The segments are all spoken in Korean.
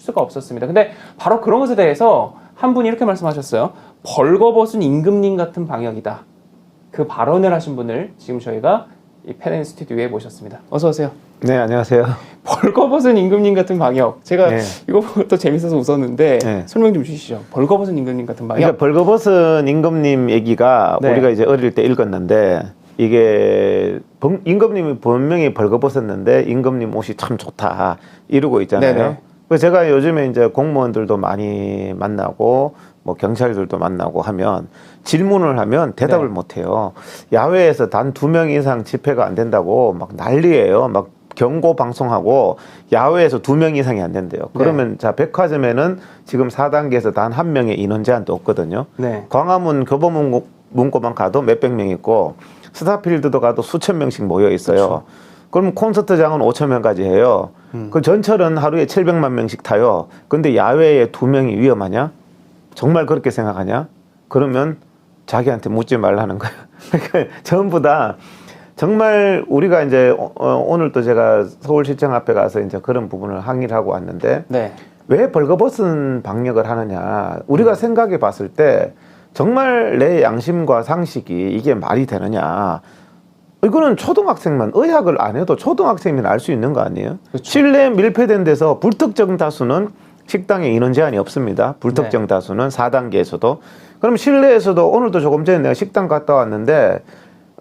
수가 없었습니다. 근데 바로 그런 것에 대해서 한 분이 이렇게 말씀하셨어요. 벌거벗은 임금님 같은 방역이다. 그 발언을 하신 분을 지금 저희가 이 펜앤 스튜디오에 모셨습니다. 어서 오세요. 네, 안녕하세요. 벌거벗은 임금님 같은 방역. 제가 네. 이거 보고 또 재밌어서 웃었는데 네. 설명 좀 주시죠. 벌거벗은 임금님 같은 방역. 그러니까 벌거벗은 임금님 얘기가 네. 우리가 이제 어릴 때 읽었는데 이게 임금님이 분명히 벌거벗었는데 임금님 옷이 참 좋다 이러고 있잖아요. 네네. 그래서 제가 요즘에 이제 공무원들도 많이 만나고 뭐 경찰들도 만나고 하면 질문을 하면 대답을 네. 못 해요. 야외에서 단 2명 이상 집회가 안 된다고 막 난리예요. 막 경고 방송하고 야외에서 2명 이상이 안 된대요. 그러면 자 백화점에는 지금 4단계에서 단 1명의 인원 제한도 없거든요. 네. 광화문 교보문고만 가도 몇백 명 있고 스타필드도 가도 수천 명씩 모여 있어요. 그렇죠. 그럼 콘서트장은 5천 명까지 해요. 그 전철은 하루에 700만 명씩 타요. 근데 야외에 2명이 위험하냐? 정말 그렇게 생각하냐? 그러면 자기한테 묻지 말라는 거예요. 그러니까 전부 다 정말 우리가 이제 오늘 또 제가 서울시청 앞에 가서 이제 그런 부분을 항의를 하고 왔는데 네. 왜 벌거벗은 방역을 하느냐? 우리가 생각해 봤을 때 정말 내 양심과 상식이 이게 말이 되느냐? 이거는 초등학생만 의학을 안 해도 초등학생이면 알 수 있는 거 아니에요? 그렇죠. 실내 밀폐된 데서 불특정 다수는 식당에 인원 제한이 없습니다. 불특정 다수는 4단계에서도. 그럼 실내에서도 오늘도 조금 전에 내가 식당 갔다 왔는데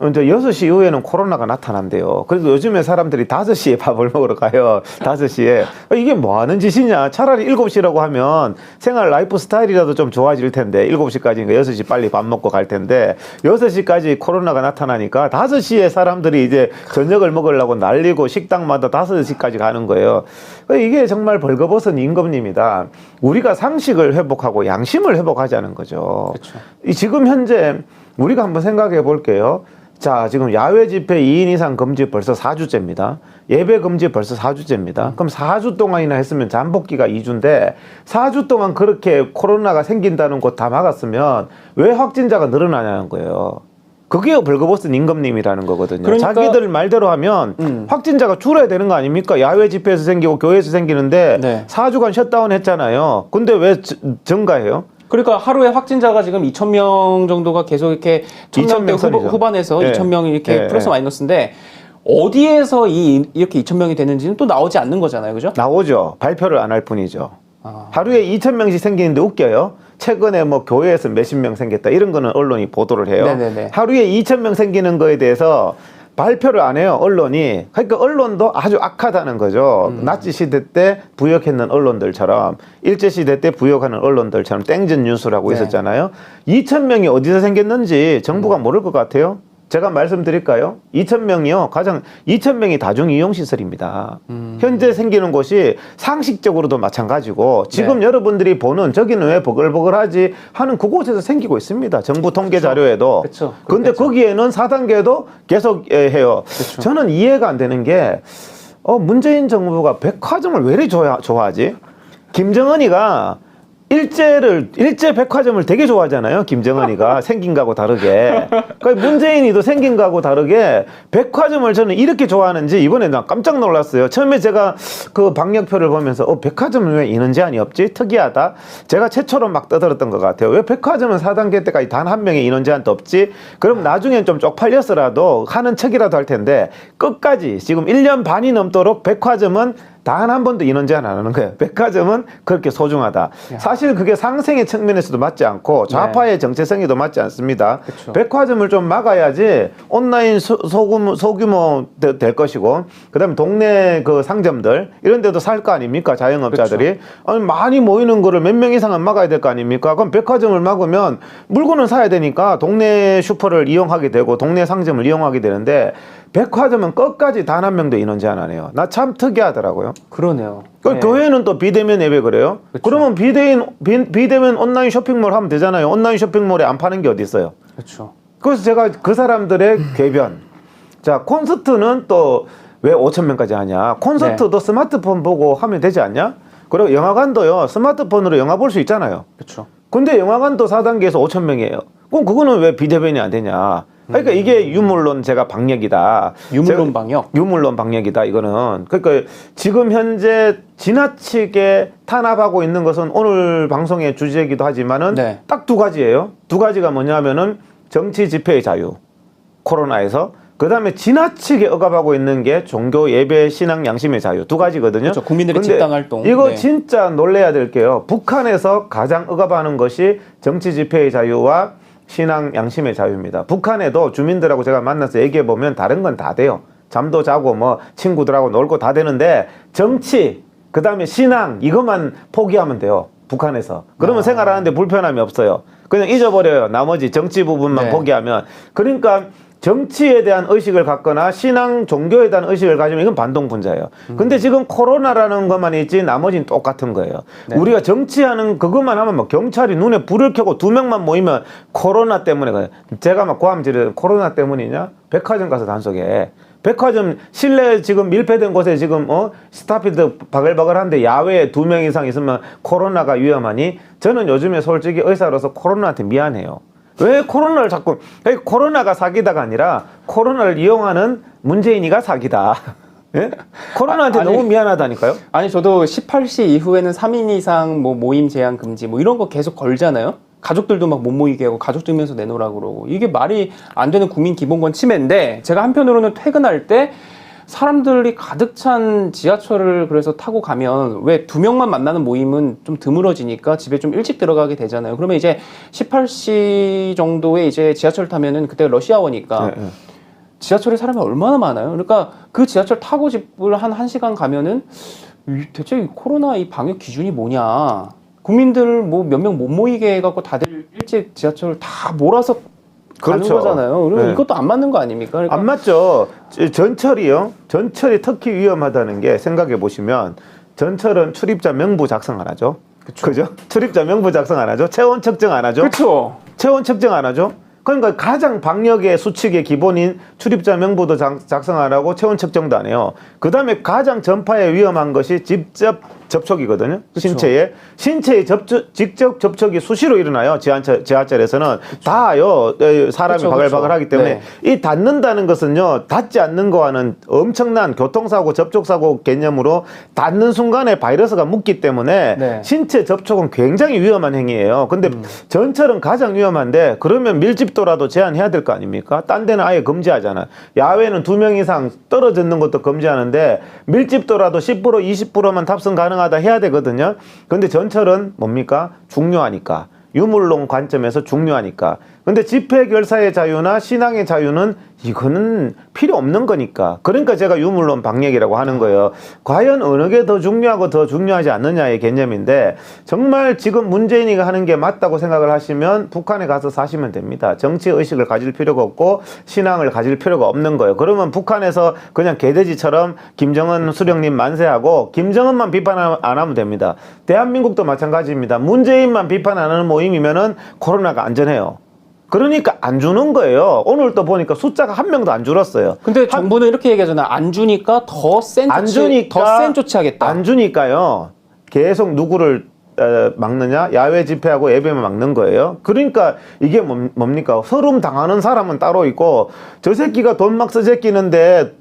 이제 6시 이후에는 코로나가 나타난대요. 그래서 요즘에 사람들이 5시에 밥을 먹으러 가요. 5시에. 이게 뭐 하는 짓이냐. 차라리 7시라고 하면 생활 라이프 스타일이라도 좀 좋아질 텐데 7시까지니까 6시 빨리 밥 먹고 갈 텐데 6시까지 코로나가 나타나니까 5시에 사람들이 이제 저녁을 먹으려고 날리고 식당마다 5시까지 가는 거예요. 이게 정말 벌거벗은 임금님이다. 우리가 상식을 회복하고 양심을 회복하자는 거죠. 그렇죠. 지금 현재 우리가 한번 생각해 볼게요. 자, 지금 야외 집회 2인 이상 금지 벌써 4주째입니다. 예배 금지 벌써 4주째입니다. 그럼 4주 동안이나 했으면 잠복기가 2주인데 4주 동안 그렇게 코로나가 생긴다는 곳 다 막았으면 왜 확진자가 늘어나냐는 거예요. 그게 벌거벗은 임금님이라는 거거든요. 그러니까, 자기들 말대로 하면 확진자가 줄어야 되는 거 아닙니까? 야외 집회에서 생기고 교회에서 생기는데 네. 4주간 셧다운 했잖아요. 근데 왜 증가해요? 그러니까 하루에 확진자가 지금 2,000명 정도가 계속 이렇게 1,000명대 선이죠. 후반에서 네. 2,000명이 이렇게 네. 플러스 마이너스인데 어디에서 이렇게 2,000명이 되는지는 또 나오지 않는 거잖아요. 그죠? 나오죠. 발표를 안 할 뿐이죠. 아. 하루에 2,000명씩 생기는데 웃겨요. 최근에 뭐 교회에서 몇십 명 생겼다 이런 거는 언론이 보도를 해요. 네네네. 하루에 2,000명 생기는 거에 대해서 발표를 안 해요, 언론이. 그러니까 언론도 아주 악하다는 거죠. 나치 시대 때 부역했는 언론들처럼, 일제 시대 때 부역하는 언론들처럼 땡전 뉴스라고 네. 있었잖아요. 2,000명이 어디서 생겼는지 정부가 모를 것 같아요. 제가 말씀드릴까요? 2,000명이요. 2,000명이 다중이용시설입니다. 현재 생기는 곳이 상식적으로도 마찬가지고 지금 네. 여러분들이 보는 저기는 왜 버글버글하지 하는 그곳에서 생기고 있습니다. 정부 통계 자료에도. 그쵸. 그런데 거기에는 4단계도 계속 해요. 그쵸. 저는 이해가 안 되는 게 문재인 정부가 백화점을 왜 이리 좋아하지? 김정은이가 일제 백화점을 되게 좋아하잖아요. 김정은이가 생긴 거하고 다르게. 그러니까 문재인이도 생긴 거하고 다르게 백화점을 저는 이렇게 좋아하는지 이번에 나 깜짝 놀랐어요. 처음에 제가 그 방역표를 보면서 백화점은 왜 인원 제한이 없지? 특이하다. 제가 최초로 막 떠들었던 것 같아요. 왜 백화점은 4단계 때까지 단 한 명의 인원 제한도 없지? 그럼 나중엔 좀 쪽팔려서라도 하는 척이라도 할 텐데 끝까지 지금 1년 반이 넘도록 백화점은 단 한 번도 인원 제한 안 하는 거예요. 백화점은 그렇게 소중하다. 사실 그게 상생의 측면에서도 맞지 않고 좌파의 정체성에도 맞지 않습니다. 그쵸. 백화점을 좀 막아야지 온라인 소규모 될 것이고 그다음에 동네 그 상점들 이런 데도 살 거 아닙니까? 자영업자들이. 아니, 많이 모이는 거를 몇 명 이상은 막아야 될 거 아닙니까? 그럼 백화점을 막으면 물건을 사야 되니까 동네 슈퍼를 이용하게 되고 동네 상점을 이용하게 되는데 백화점은 끝까지 단 한 명도 인원 제한 안 해요. 나 참 특이하더라고요. 그러네요. 그 교회는 또 비대면 예배 그래요? 그쵸. 그러면 비대면 온라인 쇼핑몰 하면 되잖아요. 온라인 쇼핑몰에 안 파는 게 어디 있어요? 그렇죠. 그래서 제가 그 사람들의 궤변. 자, 콘서트는 또 왜 5,000명까지 하냐? 콘서트도 스마트폰 보고 하면 되지 않냐? 그리고 영화관도요. 스마트폰으로 영화 볼 수 있잖아요. 그렇죠. 근데 영화관도 4단계에서 5,000명이에요. 그럼 그거는 왜 비대면이 안 되냐? 그러니까 이게 유물론 제가 방역이다. 유물론 방역. 유물론 방역이다. 이거는 그러니까 지금 현재 지나치게 탄압하고 있는 것은 오늘 방송의 주제이기도 하지만은 네. 딱 두 가지예요. 두 가지가 뭐냐면은 정치 집회의 자유, 코로나에서. 그다음에 지나치게 억압하고 있는 게 종교 예배 신앙 양심의 자유 두 가지거든요. 그렇죠. 국민들의 근데 집단 활동. 이거 네. 진짜 놀래야 될 게요. 북한에서 가장 억압하는 것이 정치 집회의 자유와 신앙 양심의 자유입니다. 북한에도 주민들하고 제가 만나서 얘기해 보면 다른 건 다 돼요. 잠도 자고 뭐 친구들하고 놀고 다 되는데 정치 그다음에 신앙 이것만 포기하면 돼요. 북한에서. 그러면 생활하는데 불편함이 없어요. 그냥 잊어버려요. 나머지 정치 부분만 네. 포기하면. 그러니까 정치에 대한 의식을 갖거나 신앙 종교에 대한 의식을 가지면 이건 반동분자예요. 근데 지금 코로나라는 것만 있지 나머지는 똑같은 거예요. 네. 우리가 정치하는 그것만 하면 막 경찰이 눈에 불을 켜고 2명만 모이면 코로나 때문에 그래요. 제가 막 고함지르 코로나 때문이냐? 백화점 가서 단속해. 백화점 실내 지금 밀폐된 곳에 지금 스타필드 바글바글한데 야외에 2명 이상 있으면 코로나가 위험하니? 저는 요즘에 솔직히 의사로서 코로나한테 미안해요. 왜 코로나를 자꾸 코로나가 사기다가 아니라 코로나를 이용하는 문재인이가 사기다. 예? 코로나한테 아니, 너무 미안하다니까요. 아니 저도 18시 이후에는 3인 이상 뭐 모임 제한 금지 뭐 이런 거 계속 걸잖아요. 가족들도 막 못 모이게 하고 가족 들면서 내놓으라 그러고 이게 말이 안 되는 국민 기본권 침해인데 제가 한편으로는 퇴근할 때 사람들이 가득 찬 지하철을 그래서 타고 가면 왜 2명만 만나는 모임은 좀 드물어지니까 집에 좀 일찍 들어가게 되잖아요. 그러면 이제 18시 정도에 이제 지하철 타면은 그때 러시아워니까 네. 지하철에 사람이 얼마나 많아요. 그러니까 그 지하철 타고 집을 한 1시간 가면은 대체 이 코로나 이 방역 기준이 뭐냐. 국민들 뭐 몇 명 못 모이게 해갖고 다들 일찍 지하철 다 몰아서 가는 그렇죠. 거잖아요. 그러면 네. 이것도 안 맞는 거 아닙니까? 그러니까 안 맞죠. 전철이요. 전철이 특히 위험하다는 게 생각해 보시면 전철은 출입자 명부 작성 안 하죠. 그죠? 출입자 명부 작성 안 하죠. 체온 측정 안 하죠. 그렇죠. 체온 측정 안 하죠. 그러니까 가장 방역의 수칙의 기본인 출입자 명부도 작성 안 하고 체온 측정도 안 해요. 그 다음에 가장 전파에 위험한 것이 직접 접촉이거든요. 그쵸. 신체의 직접 접촉이 수시로 일어나요. 지하철에서는 다요 사람이 그쵸, 바글바글하기 때문에 네. 이 닿는다는 것은요 닿지 않는 거와는 엄청난 교통사고 접촉사고 개념으로 닿는 순간에 바이러스가 묻기 때문에 네. 신체 접촉은 굉장히 위험한 행위예요. 근데 전철은 가장 위험한데 그러면 밀집도라도 제한해야 될 거 아닙니까? 딴 데는 아예 금지하잖아. 야외는 2명 이상 떨어져 있는 것도 금지하는데 밀집도라도 10% 20%만 탑승 가능하다 해야 되거든요. 근데 전철은 뭡니까? 중요하니까. 유물론 관점에서 중요하니까. 근데 집회 결사의 자유나 신앙의 자유는 이거는 필요 없는 거니까. 그러니까 제가 유물론 방역이라고 하는 거예요. 과연 어느 게 더 중요하고 더 중요하지 않느냐의 개념인데 정말 지금 문재인이가 하는 게 맞다고 생각을 하시면 북한에 가서 사시면 됩니다. 정치 의식을 가질 필요가 없고 신앙을 가질 필요가 없는 거예요. 그러면 북한에서 그냥 개돼지처럼 김정은 수령님 만세하고 김정은만 비판 안 하면 됩니다. 대한민국도 마찬가지입니다. 문재인만 비판 안 하는 모임이면은 코로나가 안전해요. 그러니까 안 주는 거예요. 오늘 또 보니까 숫자가 1명도 안 줄었어요. 근데 정부는 이렇게 얘기하잖아요. 안 주니까 더 센 조치하겠다. 안 주니까요. 계속 누구를 막느냐? 야외 집회하고 예배만 막는 거예요. 그러니까 이게 뭡니까? 서름 당하는 사람은 따로 있고 저 새끼가 돈 막 쓰재끼는데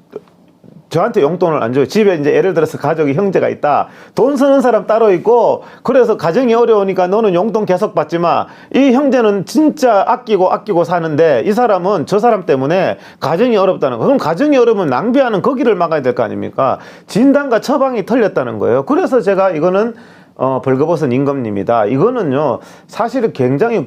저한테 용돈을 안 줘요. 집에 이제 예를 들어서 가족이 형제가 있다. 돈 쓰는 사람 따로 있고 그래서 가정이 어려우니까 너는 용돈 계속 받지 마. 이 형제는 진짜 아끼고 사는데 이 사람은 저 사람 때문에 가정이 어렵다는 거. 그럼 가정이 어려우면 낭비하는 거기를 막아야 될 거 아닙니까? 진단과 처방이 틀렸다는 거예요. 그래서 제가 이거는 벌거벗은 임금님이다. 이거는요, 사실은 굉장히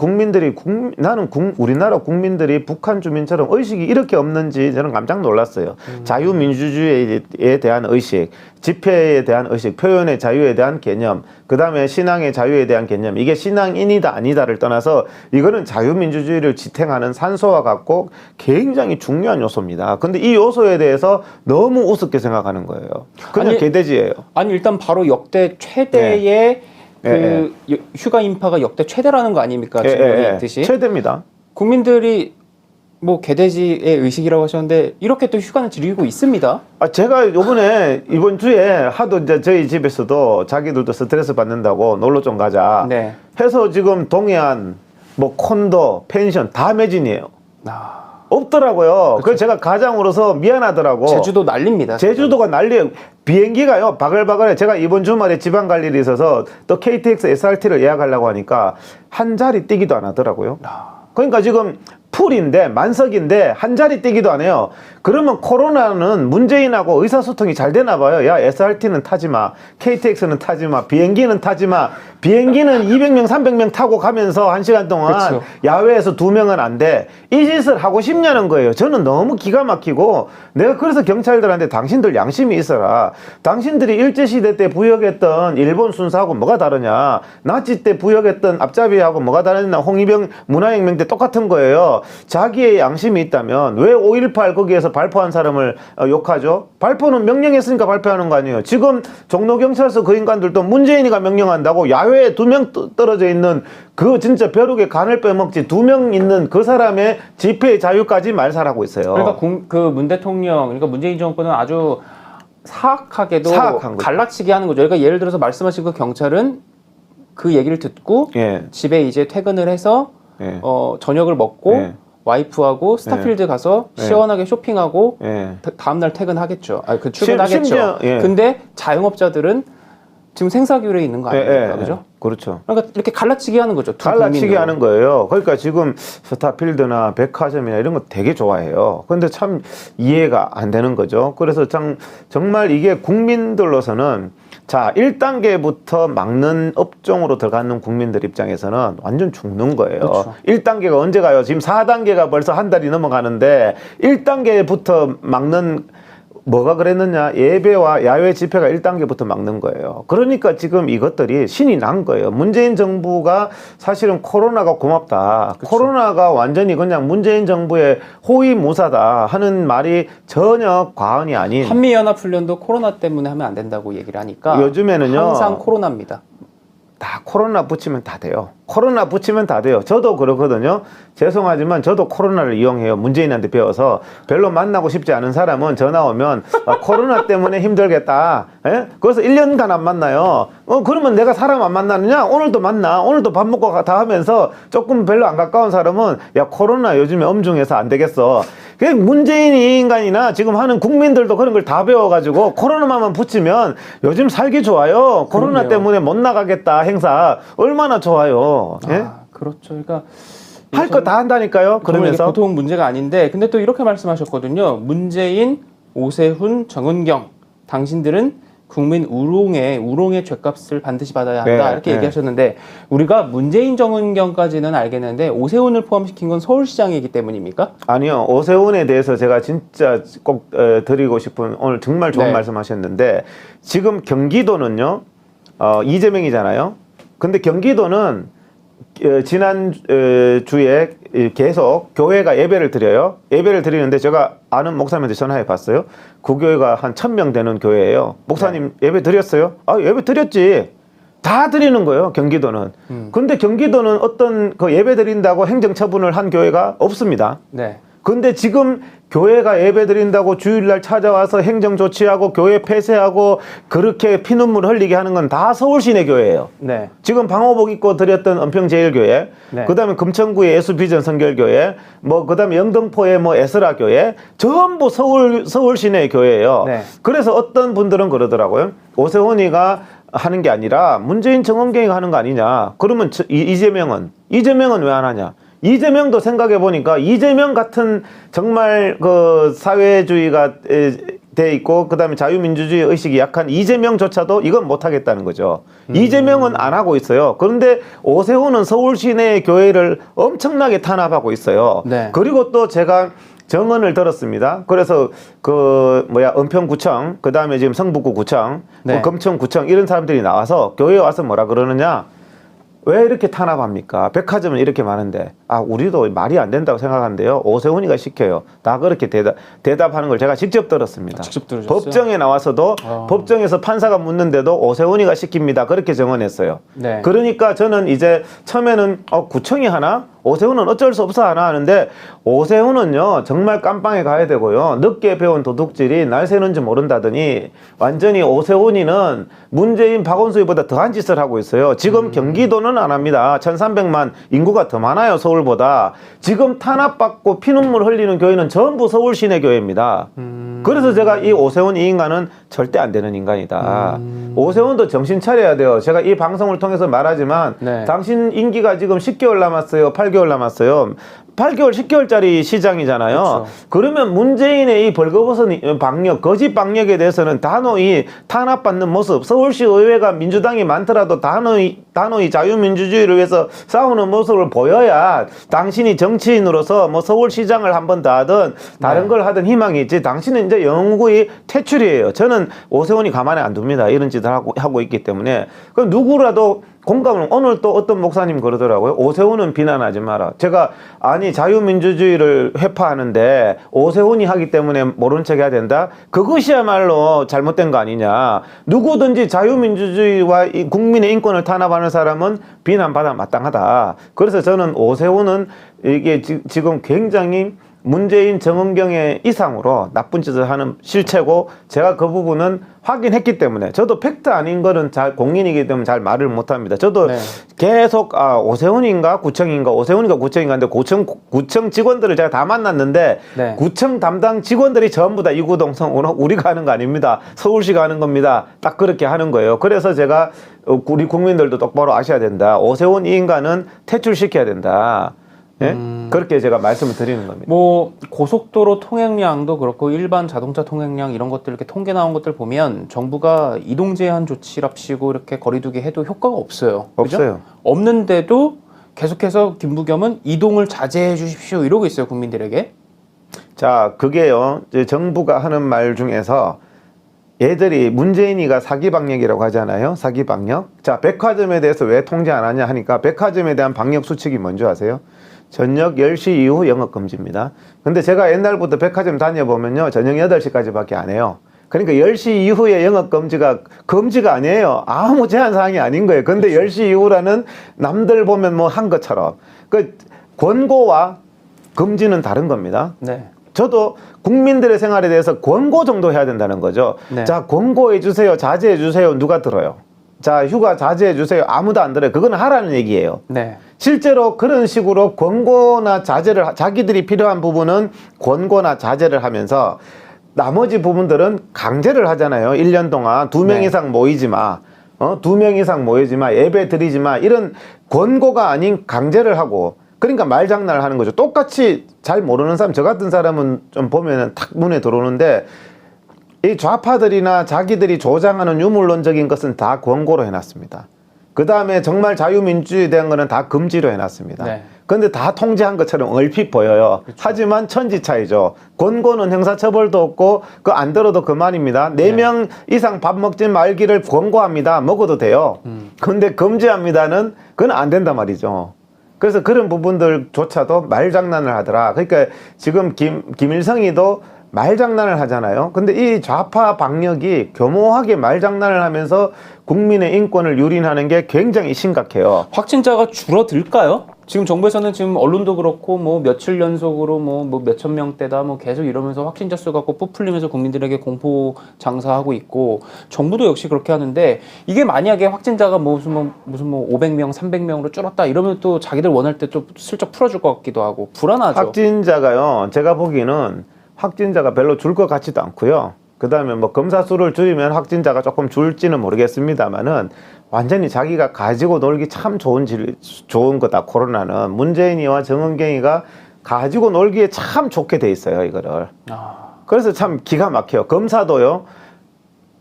우리나라 국민들이 북한 주민처럼 의식이 이렇게 없는지 저는 깜짝 놀랐어요. 자유민주주의에 대한 의식, 집회에 대한 의식, 표현의 자유에 대한 개념, 그 다음에 신앙의 자유에 대한 개념, 이게 신앙인이다 아니다를 떠나서 이거는 자유민주주의를 지탱하는 산소와 같고 굉장히 중요한 요소입니다. 근데 이 요소에 대해서 너무 우습게 생각하는 거예요. 그냥 개돼지예요. 아니 일단 바로 역대 최대의 휴가 인파가 역대 최대라는 거 아닙니까? 지금 있듯이 최대입니다. 국민들이 뭐 개돼지의 의식이라고 하셨는데 이렇게 또 휴가는 즐기고 있습니다. 제가 이번 주에 하도 이제 저희 집에서도 자기들도 스트레스 받는다고 놀러 좀 가자 해서 지금 동해안 뭐 콘도 펜션 다 매진이에요. 없더라고요. 그래서 제가 가장으로서 미안하더라고. 제주도 난립니다. 제주도가 난리예요. 비행기가요 바글바글해. 제가 이번 주말에 지방 갈 일이 있어서 또 KTX SRT를 예약하려고 하니까 한 자리 뛰기도 안 하더라고요. 그러니까 지금 풀인데 만석인데 한 자리 뛰기도 안 해요. 그러면 코로나는 문재인하고 의사소통이 잘 되나 봐요. 야, SRT는 타지 마. KTX는 타지 마. 비행기는 타지 마. 비행기는 200명, 300명 타고 가면서 1시간 동안 그쵸. 야외에서 2명은 안 돼. 이 짓을 하고 싶냐는 거예요. 저는 너무 기가 막히고 내가 그래서 경찰들한테 당신들 양심이 있어라. 당신들이 일제시대 때 부역했던 일본 순사하고 뭐가 다르냐. 나치 때 부역했던 앞잡이하고 뭐가 다르냐. 홍위병 문화혁명 때 똑같은 거예요. 자기의 양심이 있다면 왜 5.18 거기에서 발포한 사람을 욕하죠? 발포는 명령했으니까 발표하는 거 아니에요. 지금 종로경찰서 그 인간들도 문재인이가 명령한다고 야외에 2명 떨어져 있는 그 진짜 벼룩에 간을 빼먹지 2명 있는 그 사람의 집회의 자유까지 말살하고 있어요. 그러니까 그 문 대통령, 그러니까 문재인 정권은 아주 사악하게도 사악한 거죠. 갈라치기 하는 거죠. 그러니까 예를 들어서 말씀하신 그 경찰은 그 얘기를 듣고 예. 집에 이제 퇴근을 해서 예. 저녁을 먹고 예. 와이프하고 스타필드 가서 시원하게 쇼핑하고 예. 다음날 퇴근하겠죠. 그 출근하겠죠. 심지어, 예. 근데 자영업자들은 지금 생사규례에 있는 거 아닙니까? 그죠? 그렇죠. 그러니까 이렇게 갈라치기 하는 거죠. 두 갈라치기 국민으로. 하는 거예요. 그러니까 지금 스타필드나 백화점이나 이런 거 되게 좋아해요. 근데 참 이해가 안 되는 거죠. 그래서 정말 이게 국민들로서는 자, 1단계부터 막는 업종으로 들어가는 국민들 입장에서는 완전 죽는 거예요. 그렇죠. 1단계가 언제 가요? 지금 4단계가 벌써 한 달이 넘어가는데 1단계부터 막는 뭐가 그랬느냐? 예배와 야외 집회가 1단계부터 막는 거예요. 그러니까 지금 이것들이 신이 난 거예요. 문재인 정부가 사실은 코로나가 고맙다. 그쵸. 코로나가 완전히 그냥 문재인 정부의 호위무사다 하는 말이 전혀 과언이 아닌 한미연합훈련도 코로나 때문에 하면 안 된다고 얘기를 하니까 요즘에는요. 항상 코로나입니다. 다 코로나 붙이면 다 돼요. 코로나 붙이면 다 돼요. 저도 그렇거든요. 죄송하지만 저도 코로나를 이용해요. 문재인한테 배워서 별로 만나고 싶지 않은 사람은 전화 오면 코로나 때문에 힘들겠다. 예? 그래서 1년간 안 만나요. 그러면 내가 사람 안 만나느냐? 오늘도 만나. 오늘도 밥 먹고 다 하면서 조금 별로 안 가까운 사람은 야 코로나 요즘에 엄중해서 안 되겠어. 문재인 이 인간이나 지금 하는 국민들도 그런 걸 다 배워가지고 코로나만 붙이면 요즘 살기 좋아요. 코로나 그럼요. 때문에 못 나가겠다 행사 얼마나 좋아요. 예? 그렇죠. 그러니까 할 거 다 한다니까요. 그러면서 그러면서 보통 문제가 아닌데 근데 또 이렇게 말씀하셨거든요. 문재인, 오세훈, 정은경 당신들은 국민 우롱의 죗값을 반드시 받아야 한다. 네, 이렇게 네. 얘기하셨는데 우리가 문재인, 정은경까지는 알겠는데 오세훈을 포함시킨 건 서울시장이기 때문입니까? 아니요. 오세훈에 대해서 제가 진짜 꼭 드리고 싶은 오늘 정말 좋은 네. 말씀하셨는데 지금 경기도는요. 이재명이잖아요. 근데 경기도는 지난 주에 계속 교회가 예배를 드려요. 예배를 드리는데 제가 아는 목사님한테 전화해 봤어요. 그 교회가 한 1000명 되는 교회예요. 목사님 예배 드렸어요? 아, 예배 드렸지. 다 드리는 거예요. 경기도는. 근데 경기도는 어떤 그 예배 드린다고 행정처분을 한 교회가 없습니다. 네. 근데 지금 교회가 예배 드린다고 주일날 찾아와서 행정 조치하고 교회 폐쇄하고 그렇게 피눈물 흘리게 하는 건 다 서울 시내 교회예요. 네. 지금 방호복 입고 드렸던 은평제일교회, 네. 그다음에 금천구의 예수비전 선결교회, 뭐 그다음에 영등포의 뭐 에스라 교회, 전부 서울 시내 교회예요. 네. 그래서 어떤 분들은 그러더라고요. 오세훈이가 하는 게 아니라 문재인 정원경이가 하는 거 아니냐. 그러면 이재명은 왜 안 하냐? 이재명도 생각해 보니까 이재명 같은 정말 그 사회주의가 돼 있고 그다음에 자유민주주의 의식이 약한 이재명조차도 이건 못 하겠다는 거죠. 이재명은 안 하고 있어요. 그런데 오세훈은 서울 시내 교회를 엄청나게 탄압하고 있어요. 네. 그리고 또 제가 정언을 들었습니다. 그래서 은평구청, 그다음에 지금 성북구구청, 네. 금천구청 이런 사람들이 나와서 교회에 와서 뭐라 그러느냐? 왜 이렇게 탄압합니까? 백화점은 이렇게 많은데. 우리도 말이 안 된다고 생각하는데요. 오세훈이가 시켜요. 다 그렇게 대답하는 걸 제가 직접 들었습니다. 직접 들으셨어요? 법정에 나와서도 법정에서 판사가 묻는데도 오세훈이가 시킵니다. 그렇게 정언했어요. 네. 그러니까 저는 이제 처음에는 구청이 하나? 오세훈은 어쩔 수 없어 하나 하는데 오세훈은요 정말 깜빵에 가야 되고요. 늦게 배운 도둑질이 날 새는지 모른다더니 완전히 오세훈이는 문재인 박원순이보다 더한 짓을 하고 있어요. 지금 경기도는 안 합니다. 1300만 인구가 더 많아요. 서울 교회들보다 지금 탄압받고 피눈물 흘리는 교회는 전부 서울 시내 교회입니다. 그래서 제가 이 오세훈 이 인간은 절대 안 되는 인간이다. 오세훈도 정신 차려야 돼요. 제가 이 방송을 통해서 말하지만 네. 당신 임기가 지금 10개월 남았어요. 8개월 남았어요. 8개월, 10개월짜리 시장이잖아요. 그렇죠. 그러면 문재인의 이 벌거벗은 방역, 거짓 방역에 대해서는 단호히 탄압받는 모습, 서울시 의회가 민주당이 많더라도 단호히 자유민주주의를 위해서 싸우는 모습을 보여야 당신이 정치인으로서 뭐 서울시장을 한 번 더 하든 다른 걸 하든 희망이 있지. 당신은 이제 영구히 퇴출이에요. 저는 오세훈이 가만히 안 둡니다. 이런 짓을 하고 있기 때문에. 그럼 누구라도 공감을, 오늘 또 어떤 목사님 그러더라고요. 오세훈은 비난하지 마라. 제가, 아니, 자유민주주의를 회파하는데 오세훈이 하기 때문에 모른 척 해야 된다? 그것이야말로 잘못된 거 아니냐. 누구든지 자유민주주의와 이 국민의 인권을 탄압하는 사람은 비난받아 마땅하다. 그래서 저는 오세훈은 이게 지금 굉장히 문재인 정은경의 이상으로 나쁜 짓을 하는 실체고, 제가 그 부분은 확인했기 때문에, 저도 팩트 아닌 거는 잘 공인이기 때문에 잘 말을 못합니다. 저도 네. 계속 오세훈인가 구청인가 오세훈인가 구청인가 근데 구청 직원들을 제가 다 만났는데 네. 구청 담당 직원들이 전부 다 이구동성으로 우리가 하는 거 아닙니다. 서울시가 하는 겁니다. 딱 그렇게 하는 거예요. 그래서 제가 우리 국민들도 똑바로 아셔야 된다. 오세훈 이 인간은 퇴출시켜야 된다. 예? 그렇게 제가 말씀을 드리는 겁니다. 뭐 고속도로 통행량도 그렇고 일반 자동차 통행량 이런 것들 이렇게 통계 나온 것들 보면 정부가 이동 제한 조치랍시고 이렇게 거리두기 해도 효과가 없어요. 그죠? 없어요. 없는데도 계속해서 김부겸은 이동을 자제해 주십시오 이러고 있어요, 국민들에게. 자, 그게요. 이제 정부가 하는 말 중에서 얘들이 문재인이가 사기 방역이라고 하잖아요. 사기 방역. 자, 백화점에 대해서 왜 통제 안 하냐 하니까 백화점에 대한 방역 수칙이 뭔지 아세요? 저녁 10시 이후 영업 금지입니다. 근데 제가 옛날부터 백화점 다녀보면요. 저녁 8시까지밖에 안 해요. 그러니까 10시 이후에 영업 금지가 아니에요. 아무 제한 사항이 아닌 거예요. 근데 10시 이후라는 남들 보면 뭐 한 것처럼. 그 권고와 금지는 다른 겁니다. 네. 저도 국민들의 생활에 대해서 권고 정도 해야 된다는 거죠. 네. 자, 권고해 주세요. 자제해 주세요. 누가 들어요? 자, 휴가 자제해 주세요. 아무도 안 들어요. 그건 하라는 얘기예요. 네. 실제로 그런 식으로 권고나 자제를, 자기들이 필요한 부분은 권고나 자제를 하면서 나머지 부분들은 강제를 하잖아요. 1년 동안 2명 네. 이상 모이지 마. 2명 이상 모이지 마. 예배 드리지 마. 이런 권고가 아닌 강제를 하고, 그러니까 말장난을 하는 거죠. 똑같이 잘 모르는 사람, 저 같은 사람은 좀 보면은 탁 눈에 들어오는데, 이 좌파들이나 자기들이 조장하는 유물론적인 것은 다 권고로 해놨습니다. 그 다음에 정말 자유민주주의에 대한 거는 다 금지로 해놨습니다. 네. 그런데 다 통제한 것처럼 얼핏 보여요. 그렇죠. 하지만 천지 차이죠. 권고는 형사처벌도 없고 그 안 들어도 그만입니다. 4명 이상 밥 먹지 말기를 권고합니다. 먹어도 돼요. 근데 금지합니다는 그건 안 된단 말이죠. 그래서 그런 부분들조차도 말장난을 하더라. 그러니까 지금 김일성이도 말장난을 하잖아요. 근데 이 좌파 방역이 교모하게 말장난을 하면서 국민의 인권을 유린하는 게 굉장히 심각해요. 확진자가 줄어들까요? 지금 정부에서는 지금 언론도 그렇고 뭐 며칠 연속으로 뭐 몇천 명대다 뭐 계속 이러면서 확진자 수 갖고 뿌풀리면서 국민들에게 공포 장사하고 있고, 정부도 역시 그렇게 하는데, 이게 만약에 확진자가 무슨 뭐 500명, 300명으로 줄었다 이러면 또 자기들 원할 때 또 슬쩍 풀어줄 것 같기도 하고 불안하죠. 확진자가요, 제가 보기에는 확진자가 별로 줄 것 같지도 않고요. 그 다음에 뭐 검사 수를 줄이면 확진자가 조금 줄지는 모르겠습니다만은 완전히 자기가 가지고 놀기 참 좋은 거다. 코로나는 문재인이와 정은경이가 가지고 놀기에 참 좋게 돼 있어요, 이거를. 그래서 참 기가 막혀요. 검사도요.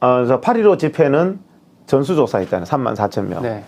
저 8.15 집회는 전수조사 했잖아요. 34,000명. 네.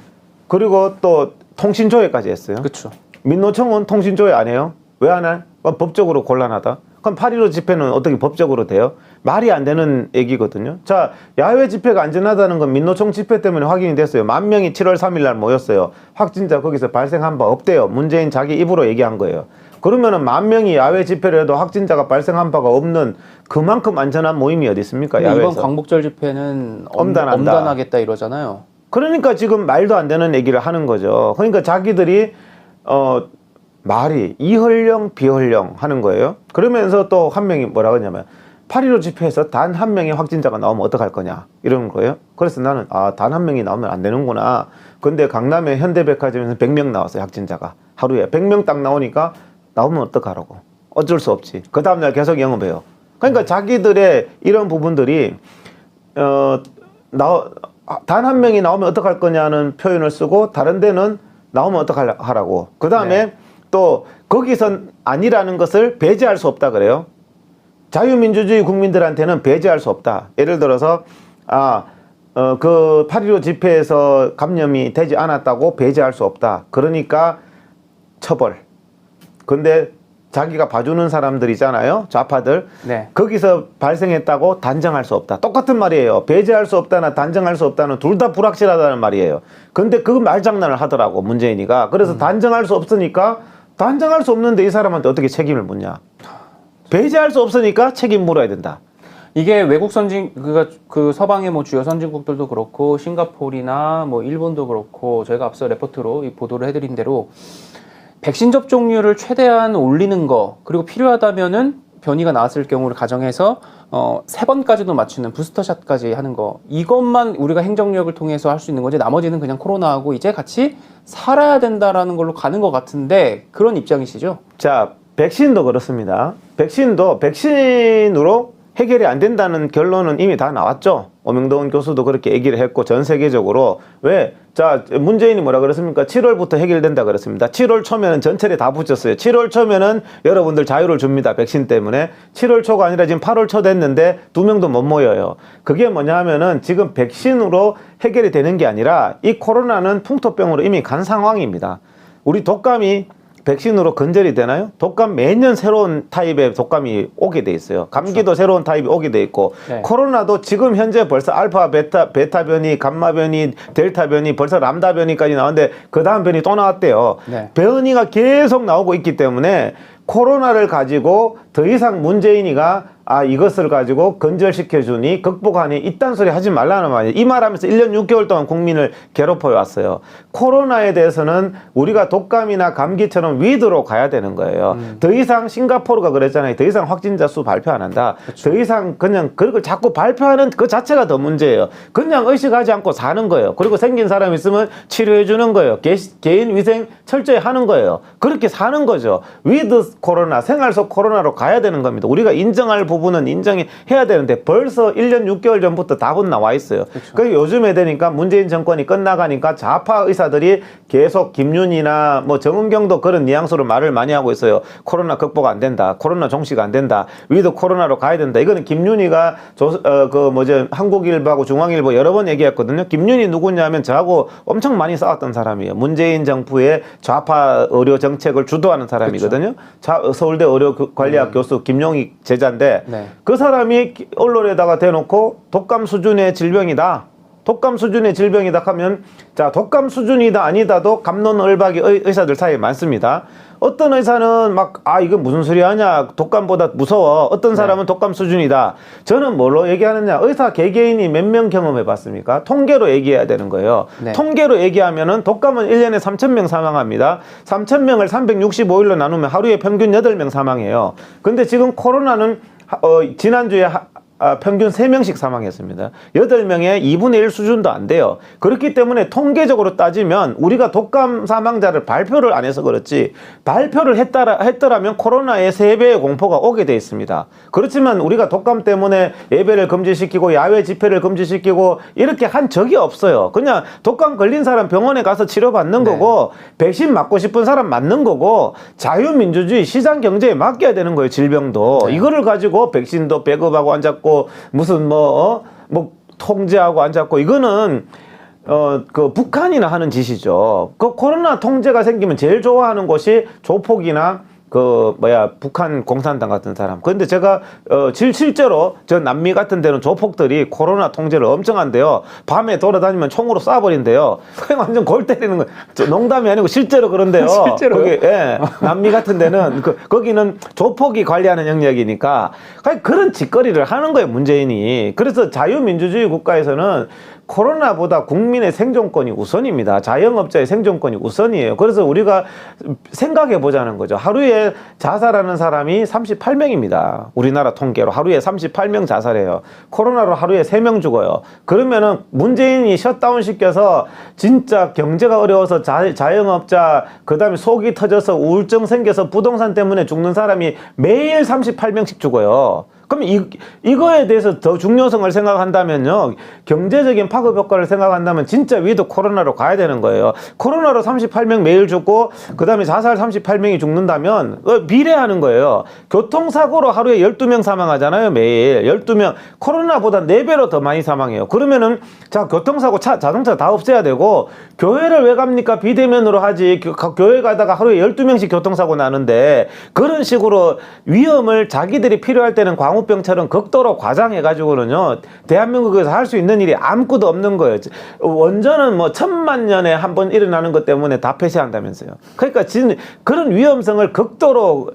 그리고 또 통신조회까지 했어요. 그렇죠. 민노총은 통신조회 안 해요? 왜 안 해? 법적으로 곤란하다. 그럼 8.15 집회는 어떻게 법적으로 돼요? 말이 안 되는 얘기거든요. 자, 야외 집회가 안전하다는 건 민노총 집회 때문에 확인이 됐어요. 10,000명이 7월 3일 날 모였어요. 확진자 거기서 발생한 바 없대요. 문재인 자기 입으로 얘기한 거예요. 그러면은 10,000명이 야외 집회를 해도 확진자가 발생한 바가 없는 그만큼 안전한 모임이 어디 있습니까? 야외에서. 이번 광복절 집회는 엄단한다. 엄단하겠다 이러잖아요. 그러니까 지금 말도 안 되는 얘기를 하는 거죠. 그러니까 자기들이 말이 이헐령 비헐령 하는 거예요. 그러면서 또 한 명이 뭐라 그러냐면 8.15 집회에서 단 한 명의 확진자가 나오면 어떡할 거냐 이러는 거예요. 그래서 나는 단 한 명이 나오면 안 되는구나. 근데 강남의 현대백화점에서 100명 나왔어요, 확진자가. 하루에 100명 딱 나오니까 나오면 어떡하라고. 어쩔 수 없지. 그 다음날 계속 영업해요. 그러니까 자기들의 이런 부분들이 단 한 명이 나오면 어떡할 거냐는 표현을 쓰고 다른 데는 나오면 어떡하라고. 그 다음에 또 거기선 아니라는 것을 배제할 수 없다 그래요. 자유민주주의 국민들한테는 배제할 수 없다. 예를 들어서 그 8.15 집회에서 감염이 되지 않았다고 배제할 수 없다. 그러니까 처벌. 근데 자기가 봐주는 사람들 있잖아요. 좌파들. 네. 거기서 발생했다고 단정할 수 없다. 똑같은 말이에요. 배제할 수 없다나 단정할 수 없다는 둘 다 불확실하다는 말이에요. 근데 그 말장난을 하더라고 문재인이가. 그래서 단정할 수 없으니까 단정할 수 없는데 이 사람한테 어떻게 책임을 묻냐. 배제할 수 없으니까 책임 물어야 된다. 이게 외국 그 서방의 뭐 주요 선진국들도 그렇고 싱가포르나 뭐 일본도 그렇고 저희가 앞서 레포트로 이 보도를 해드린 대로 백신 접종률을 최대한 올리는 거 그리고 필요하다면은 변이가 나왔을 경우를 가정해서 3번까지도 맞추는 부스터샷까지 하는 거 이것만 우리가 행정력을 통해서 할 수 있는 거지 나머지는 그냥 코로나하고 이제 같이 살아야 된다라는 걸로 가는 것 같은데 그런 입장이시죠? 자, 백신도 그렇습니다. 백신도 백신으로 해결이 안 된다는 결론은 이미 다 나왔죠. 오명돈 교수도 그렇게 얘기를 했고 전 세계적으로 왜? 자, 문재인이 뭐라 그랬습니까? 7월부터 해결된다 그랬습니다. 7월 초면은 전철에 다 붙였어요. 7월 초면은 여러분들 자유를 줍니다. 백신 때문에. 7월 초가 아니라 지금 8월 초 됐는데 2명도 못 모여요. 그게 뭐냐 하면은 지금 백신으로 해결이 되는 게 아니라 이 코로나는 풍토병으로 이미 간 상황입니다. 우리 독감이 백신으로 근절이 되나요? 독감 매년 새로운 타입의 독감이 오게 돼 있어요. 감기도 그렇죠. 새로운 타입이 오게 돼 있고 네. 코로나도 지금 현재 벌써 알파, 베타 변이, 감마 변이, 델타 변이, 벌써 람다 변이까지 나왔는데 그 다음 변이 또 나왔대요. 네. 변이가 계속 나오고 있기 때문에 코로나를 가지고 더 이상 문재인이가 이것을 가지고 근절시켜주니 극복하니 이딴 소리 하지 말라는 말이에요. 이 말하면서 1년 6개월 동안 국민을 괴롭혀왔어요. 코로나에 대해서는 우리가 독감이나 감기처럼 위드로 가야 되는 거예요. 더 이상 싱가포르가 그랬잖아요. 더 이상 확진자 수 발표 안 한다. 그쵸. 더 이상 그냥 그걸 자꾸 발표하는 그 자체가 더 문제예요. 그냥 의식하지 않고 사는 거예요. 그리고 생긴 사람 있으면 치료해 주는 거예요. 개인 위생 철저히 하는 거예요. 그렇게 사는 거죠. 위드 코로나, 생활 속 코로나로 가야 되는 겁니다. 우리가 인정할 부분은 인정해야 되는데 벌써 1년 6개월 전부터 답은 나와 있어요. 그러니까 요즘에 되니까 문재인 정권이 끝나가니까 좌파 의사들이 계속 김윤희나 뭐 정은경도 그런 뉘앙스로 말을 많이 하고 있어요. 코로나 극복 안 된다. 코로나 종식 안 된다. 위드 코로나로 가야 된다. 이거는 김윤희가 한국일보하고 중앙일보 여러 번 얘기했거든요. 김윤희 누구냐면 저하고 엄청 많이 싸웠던 사람이에요. 문재인 정부의 좌파 의료 정책을 주도하는 사람이거든요. 서울대 의료관리학 교수 김용익 제자인데 네. 그 사람이 언론에다가 대놓고 독감 수준의 질병이다. 독감 수준의 질병이다 하면 자 독감 수준이다 아니다도 갑론을박이 의사들 사이에 많습니다. 어떤 의사는 막 이건 무슨 소리 하냐 독감보다 무서워. 어떤 사람은 네. 독감 수준이다. 저는 뭘로 얘기하느냐 의사 개개인이 몇 명 경험해 봤습니까? 통계로 얘기해야 되는 거예요. 네. 통계로 얘기하면은 독감은 1년에 3,000명 사망합니다. 3,000명을 365일로 나누면 하루에 평균 8명 사망해요. 근데 지금 코로나는 지난주에 평균 3명씩 사망했습니다. 8명의 2분의 1 수준도 안 돼요. 그렇기 때문에 통계적으로 따지면 우리가 독감 사망자를 발표를 안 해서 그렇지 발표를 했더라면 코로나의 3배의 공포가 오게 돼 있습니다. 그렇지만 우리가 독감 때문에 예배를 금지시키고 야외 집회를 금지시키고 이렇게 한 적이 없어요. 그냥 독감 걸린 사람 병원에 가서 치료받는 거고 백신 맞고 싶은 사람 맞는 거고 자유민주주의 시장 경제에 맡겨야 되는 거예요. 질병도. 네. 이거를 가지고 백신도 배급하고 앉았고 무슨 통제하고 앉았고 이거는 그 북한이나 하는 짓이죠. 그 코로나 통제가 생기면 제일 좋아하는 곳이 조폭이나 북한 공산당 같은 사람. 그런데 제가 실제로 저 남미 같은 데는 조폭들이 코로나 통제를 엄청 한대요. 밤에 돌아다니면 총으로 쏴버린대요. 그냥 완전 골 때리는 거. 농담이 아니고 실제로 그런데요. 실제로요? 거기, 예, 남미 같은 데는 거기는 조폭이 관리하는 영역이니까 그런 짓거리를 하는 거예요. 문재인이. 그래서 자유민주주의 국가에서는 코로나보다 국민의 생존권이 우선입니다. 자영업자의 생존권이 우선이에요. 그래서 우리가 생각해 보자는 거죠. 하루에 자살하는 사람이 38명입니다. 우리나라 통계로 하루에 38명 자살해요. 코로나로 하루에 3명 죽어요. 그러면은 문재인이 셧다운 시켜서 진짜 경제가 어려워서 자영업자 그다음에 속이 터져서 우울증 생겨서 부동산 때문에 죽는 사람이 매일 38명씩 죽어요. 그럼 이거에 대해서 더 중요성을 생각한다면요. 경제적인 파급 효과를 생각한다면 진짜 위드 코로나로 가야 되는 거예요. 코로나로 38명 매일 죽고 그다음에 자살 38명이 죽는다면 비례하는 거예요. 교통사고로 하루에 12명 사망하잖아요. 매일 12명. 코로나보다 4배로 더 많이 사망해요. 그러면은 자 교통사고 자동차 다 없애야 되고 교회를 왜 갑니까? 비대면으로 하지. 교회 가다가 하루에 12명씩 교통사고 나는데 그런 식으로 위험을 자기들이 필요할 때는 광우병처럼 극도로 과장해가지고는요, 대한민국에서 할 수 있는 일이 아무것도 없는 거예요. 원전은 뭐 1000만 년에 한 번 일어나는 것 때문에 다 폐쇄한다면서요. 그러니까 그런 위험성을 극도로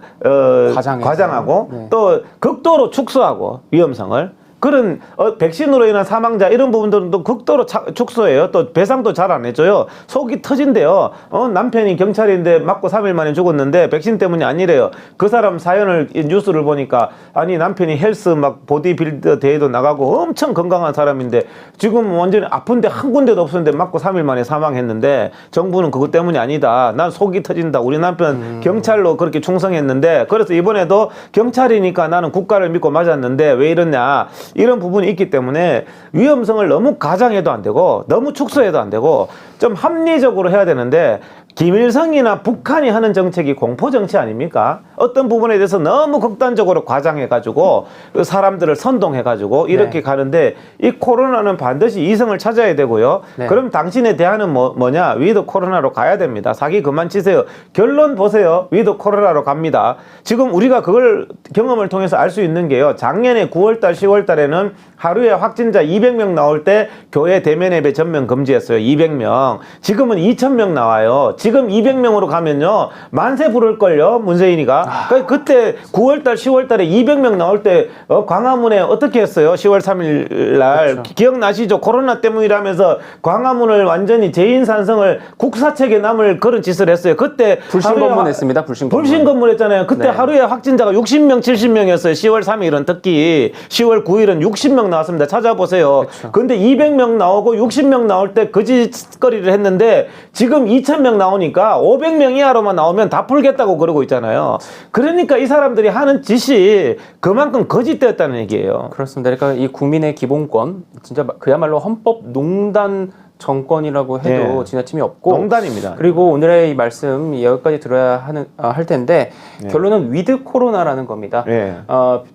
과장하고 네. 또 극도로 축소하고 위험성을. 그런 백신으로 인한 사망자 이런 부분들도 극도로 축소해요. 또 배상도 잘 안 해줘요. 속이 터진대요. 남편이 경찰인데 맞고 3일 만에 죽었는데 백신 때문이 아니래요. 그 사람 사연을 뉴스를 보니까 아니 남편이 헬스 막 보디빌더 대회도 나가고 엄청 건강한 사람인데 지금 완전히 아픈데 한 군데도 없었는데 맞고 3일 만에 사망했는데 정부는 그것 때문이 아니다. 난 속이 터진다. 우리 남편 경찰로 그렇게 충성했는데 그래서 이번에도 경찰이니까 나는 국가를 믿고 맞았는데 왜 이러냐. 이런 부분이 있기 때문에 위험성을 너무 과장해도 안 되고 너무 축소해도 안 되고 좀 합리적으로 해야 되는데 김일성이나 북한이 하는 정책이 공포정치 아닙니까? 어떤 부분에 대해서 너무 극단적으로 과장해가지고 사람들을 선동해가지고 이렇게 네. 가는데 이 코로나는 반드시 이성을 찾아야 되고요. 네. 그럼 당신의 대안은 뭐냐? 위드 코로나로 가야 됩니다. 사기 그만 치세요. 결론 보세요. 위드 코로나로 갑니다. 지금 우리가 그걸 경험을 통해서 알 수 있는 게요. 작년에 9월달, 10월달에는 하루에 확진자 200명 나올 때 교회 대면 예배 전면 금지했어요. 200명. 지금은 2000명 나와요. 지금 200명으로 가면요. 만세 부를걸요. 문재인이가. 그러니까 그때 9월달, 10월달에 200명 나올 때 광화문에 어떻게 했어요? 10월 3일 날. 그렇죠. 기억나시죠? 코로나 때문이라면서 광화문을 완전히 재인산성을 국사책에 남을 그런 짓을 했어요. 그때 불신검문했습니다. 불신검문했잖아요. 그때 네. 하루에 확진자가 60명, 70명이었어요. 10월 3일은 특히 10월 9일은 60명 나왔습니다. 찾아보세요. 그렇죠. 근데 200명 나오고 60명 나올 때 거짓거리를 했는데 지금 2000명 나오니까 500명 이하로만 나오면 다 풀겠다고 그러고 있잖아요. 그러니까 이 사람들이 하는 짓이 그만큼 거짓되었다는 얘기예요. 그렇습니다. 그러니까 이 국민의 기본권, 진짜 그야말로 헌법 농단 정권이라고 해도 네. 지나침이 없고 농단입니다. 그리고 오늘의 이 말씀 여기까지 들어야 할 텐데 네. 결론은 위드 코로나라는 겁니다. 네.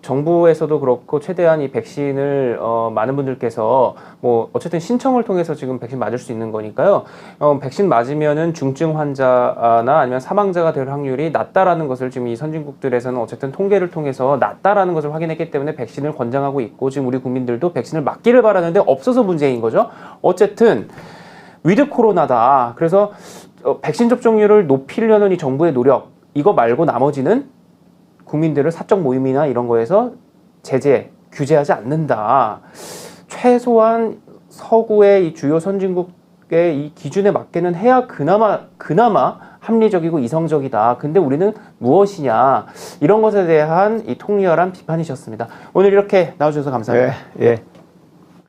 정부에서도 그렇고 최대한 이 백신을 많은 분들께서 뭐 어쨌든 신청을 통해서 지금 백신 맞을 수 있는 거니까요. 백신 맞으면은 중증 환자나 아니면 사망자가 될 확률이 낮다라는 것을 지금 이 선진국들에서는 어쨌든 통계를 통해서 낮다라는 것을 확인했기 때문에 백신을 권장하고 있고 지금 우리 국민들도 백신을 맞기를 바라는데 없어서 문제인 거죠. 어쨌든 위드 코로나다. 그래서 백신 접종률을 높이려는 이 정부의 노력 이거 말고 나머지는 국민들을 사적 모임이나 이런 거에서 규제하지 않는다. 최소한 서구의 이 주요 선진국의 이 기준에 맞게는 해야 그나마 합리적이고 이성적이다. 근데 우리는 무엇이냐. 이런 것에 대한 이 통렬한 비판이셨습니다. 오늘 이렇게 나와주셔서 감사합니다. 예.